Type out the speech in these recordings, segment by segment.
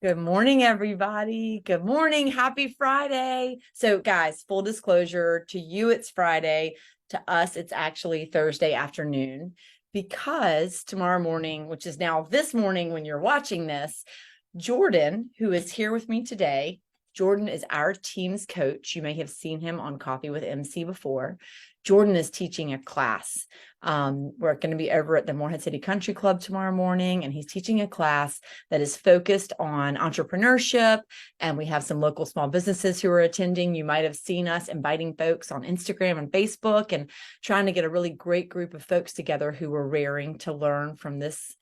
Good morning, everybody. Good morning. Happy Friday. So, guys, full disclosure, to you, it's Friday. To us, it's actually Thursday afternoon because tomorrow morning, which is now this morning when you're watching this, Jordan, who is here with me today, Jordan is our team's coach. You may have seen him on Coffee with MC before. Jordan is teaching a class. We're going to be over at the Morehead City Country Club tomorrow morning, and he's teaching a class that is focused on entrepreneurship. And we have some local small businesses who are attending. You might have seen us inviting folks on Instagram and Facebook and trying to get a really great group of folks together who are raring to learn from this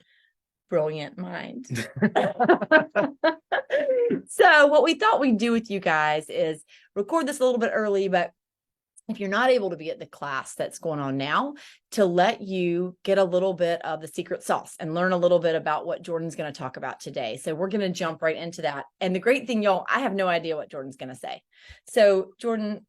brilliant mind. So what we thought we'd do with you guys is record this a little bit early, but if you're not able to be at the class that's going on now, to let you get a little bit of the secret sauce and learn a little bit about what Jordan's going to talk about today. So we're going to jump right into that. And the great thing, y'all, I have no idea what Jordan's going to say. So Jordan,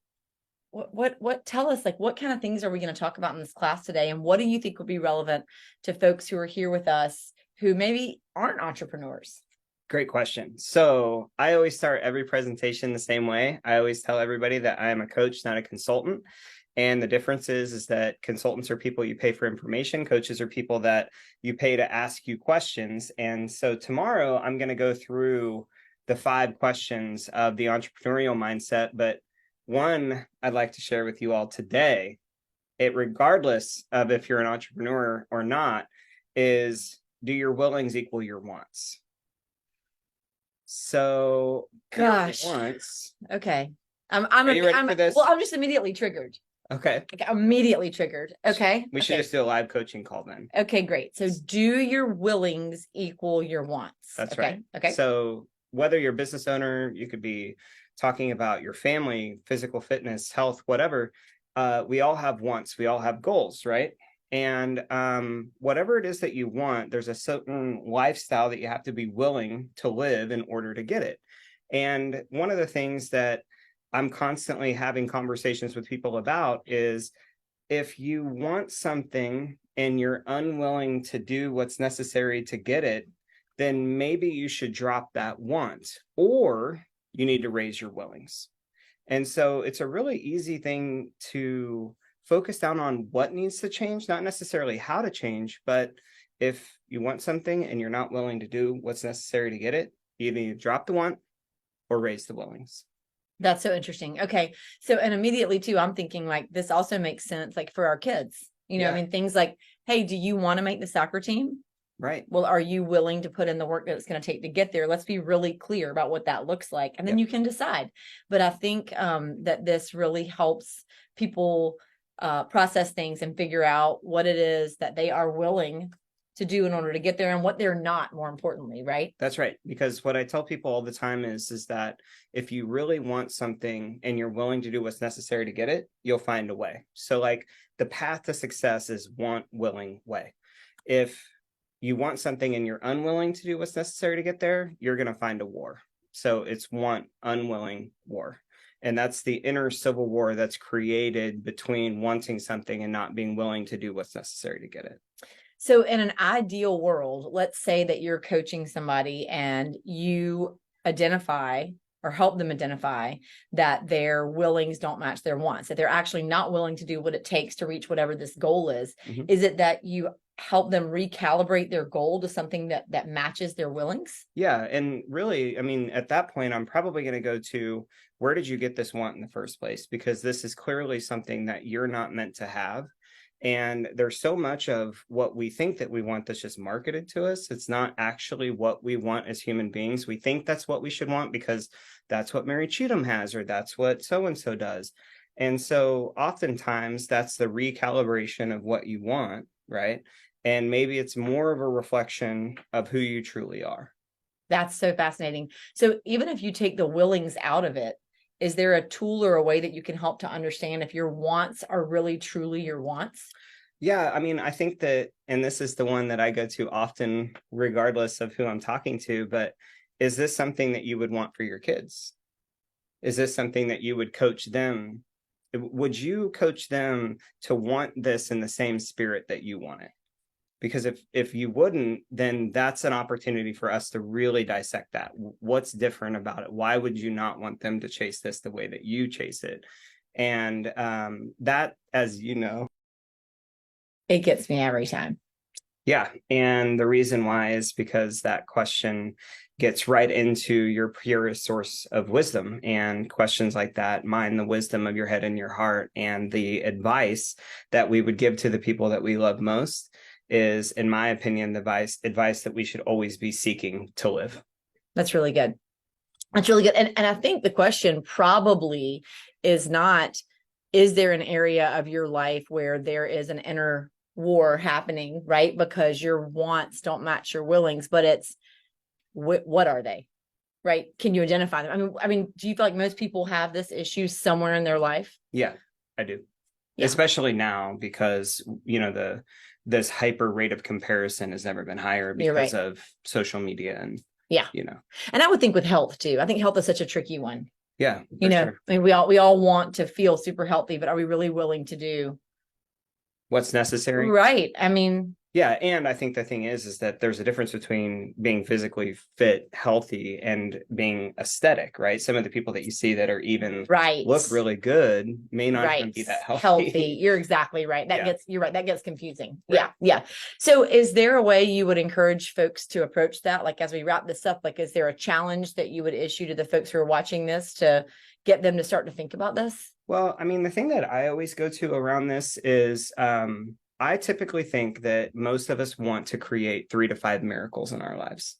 what tell us, like, what kind of things are we going to talk about in this class today? And what do you think would be relevant to folks who are here with us who maybe aren't entrepreneurs? Great question. So I always start every presentation the same way. I always tell everybody that I am a coach, not a consultant. And the difference is that consultants are people you pay for information. Coaches are people that you pay to ask you questions. And so tomorrow I'm going to go through the 5 questions of the entrepreneurial mindset. But one I'd like to share with you all today, regardless of if you're an entrepreneur or not, is do your willings equal your wants? So, Gosh. once. Okay. Are you ready for this? Well, I'm just immediately triggered. Okay. Like, immediately triggered. Okay. We should just do a live coaching call then. Okay, great. So do your willings equal your wants? That's okay. right. Okay. So whether you're a business owner, you could be talking about your family, physical fitness, health, whatever. We all have wants. We all have goals, right? And whatever it is that you want, there's a certain lifestyle that you have to be willing to live in order to get it. And one of the things that I'm constantly having conversations with people about is if you want something and you're unwilling to do what's necessary to get it, then maybe you should drop that want, or you need to raise your willings. And so it's a really easy thing to focus down on what needs to change, not necessarily how to change, but if you want something and you're not willing to do what's necessary to get it, you either drop the want or raise the willings. That's so interesting. Okay. So, and immediately too, I'm thinking like this also makes sense, like for our kids, I mean, things like, hey, do you want to make the soccer team? Right. Well, are you willing to put in the work that it's going to take to get there? Let's be really clear about what that looks like. And then you can decide. But I think that this really helps people process things and figure out what it is that they are willing to do in order to get there and what they're not, more importantly, right? That's right. Because what I tell people all the time is that if you really want something and you're willing to do what's necessary to get it, you'll find a way. So like the path to success is want, willing, way. If you want something and you're unwilling to do what's necessary to get there, you're going to find a war. So it's want, unwilling, war. And that's the inner civil war that's created between wanting something and not being willing to do what's necessary to get it. So in an ideal world, let's say that you're coaching somebody and you identify or help them identify that their willings don't match their wants, that they're actually not willing to do what it takes to reach whatever this goal is. Mm-hmm. Is it that you help them recalibrate their goal to something that matches their willings? Yeah. And really, I mean, at that point, I'm probably going to go to, where did you get this want in the first place? Because this is clearly something that you're not meant to have. And there's so much of what we think that we want that's just marketed to us. It's not actually what we want as human beings. We think that's what we should want because that's what Mary Cheatham has, or that's what so-and-so does. And so oftentimes that's the recalibration of what you want, right? And maybe it's more of a reflection of who you truly are. That's so fascinating. So even if you take the willings out of it, is there a tool or a way that you can help to understand if your wants are really truly your wants? Yeah, I mean, I think that, and this is the one that I go to often, regardless of who I'm talking to, but is this something that you would want for your kids? Is this something that you would coach them? Would you coach them to want this in the same spirit that you want it? Because if you wouldn't, then that's an opportunity for us to really dissect that. What's different about it? Why would you not want them to chase this the way that you chase it? And that, as you know, It gets me every time. yeah. And the reason why is because that question gets right into your purest source of wisdom, and questions like that mine the wisdom of your head and your heart. And the advice that we would give to the people that we love most is, in my opinion, the advice that we should always be seeking to live. That's really good. That's really good. And I think the question probably is not, is there an area of your life where there is an inner war happening, right? Because your wants don't match your willings, but it's what are they, right? Can you identify them? I mean, do you feel like most people have this issue somewhere in their life? Yeah, I do. Yeah. Especially now, because, you know, this hyper rate of comparison has never been higher because of social media and, yeah, you know. And I would think with health too. I think health is such a tricky one. Yeah, you know, sure. I mean, we all want to feel super healthy, but are we really willing to do what's necessary? Right. I mean, yeah. And I think the thing is that there's a difference between being physically fit, healthy, and being aesthetic, right? Some of the people that you see that are even look really good may not even be that healthy. You're exactly right. You're right. That gets confusing. Right. Yeah. So is there a way you would encourage folks to approach that? Like, as we wrap this up, like, is there a challenge that you would issue to the folks who are watching this to get them to start to think about this? Well, I mean, the thing that I always go to around this is I typically think that most of us want to create 3 to 5 miracles in our lives.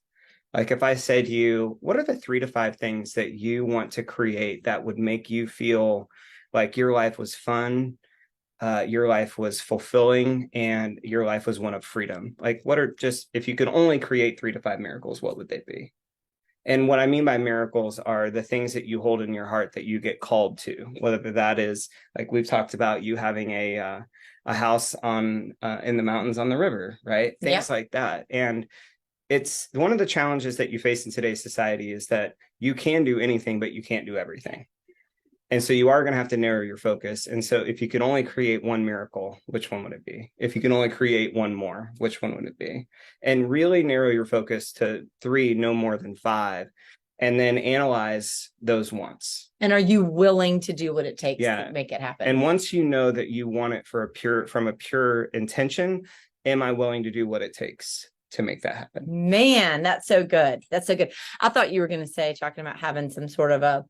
Like, if I say to you, what are the 3 to 5 things that you want to create that would make you feel like your life was fun, your life was fulfilling, and your life was one of freedom? Like, what are just, if you could only create 3 to 5 miracles, what would they be? And what I mean by miracles are the things that you hold in your heart that you get called to, whether that is, like we've talked about, you having a house on in the mountains on the river, right? Things like that. And it's one of the challenges that you face in today's society is that you can do anything, but you can't do everything. And so you are going to have to narrow your focus. And so if you could only create one miracle, which one would it be? If you can only create one more, which one would it be? And really narrow your focus to 3, no more than 5, and then analyze those wants. And are you willing to do what it takes to make it happen? And once you know that you want it from a pure intention, am I willing to do what it takes to make that happen? Man, that's so good. That's so good. I thought you were going to say, talking about having some sort of a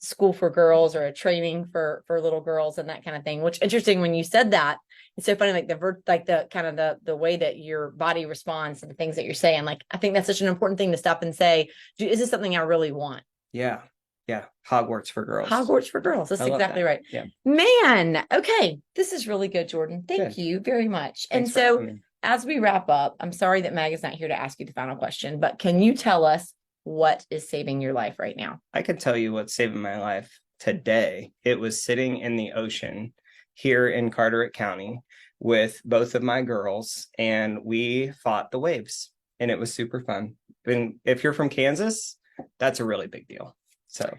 school for girls or a training for little girls and that kind of thing, which interesting when you said that. It's so funny, like the kind of the way that your body responds to the things that you're saying. Like, I think that's such an important thing to stop and say, is this something I really want? Yeah. Hogwarts for girls. That's exactly right. Yeah. Man. Okay. This is really good, Jordan. Thank you very much. Thanks. And so as we wrap up, I'm sorry that Mag is not here to ask you the final question, but can you tell us what is saving your life right now? I can tell you what's saving my life today. It was sitting in the ocean here in Carteret County with both of my girls, and we fought the waves, and it was super fun. And if you're from Kansas, that's a really big deal. So,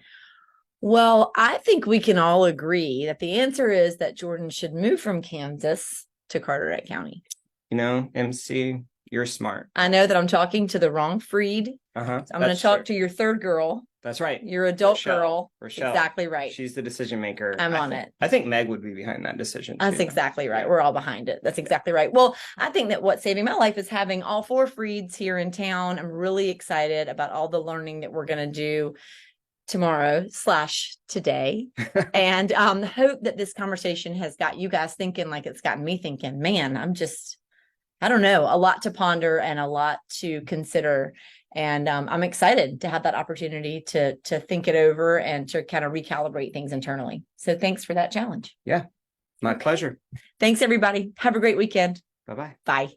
well, I think we can all agree that the answer is that Jordan should move from Kansas to Carteret County. You know, MC, you're smart. I know that I'm talking to the wrong Freed. I'm going to talk to your third girl. That's right. Your adult girl. Rochelle. Exactly right. She's the decision maker. I'm on it. I think Meg would be behind that decision. That's exactly right. We're all behind it. That's exactly right. Well, I think that what's saving my life is having all 4 Freeds here in town. I'm really excited about all the learning that we're going to do tomorrow/today. And hope that this conversation has got you guys thinking, like it's gotten me thinking, man, I don't know, a lot to ponder and a lot to consider. And I'm excited to have that opportunity to think it over and to kind of recalibrate things internally. So thanks for that challenge. Yeah, my pleasure. Thanks, everybody. Have a great weekend. Bye-bye. Bye.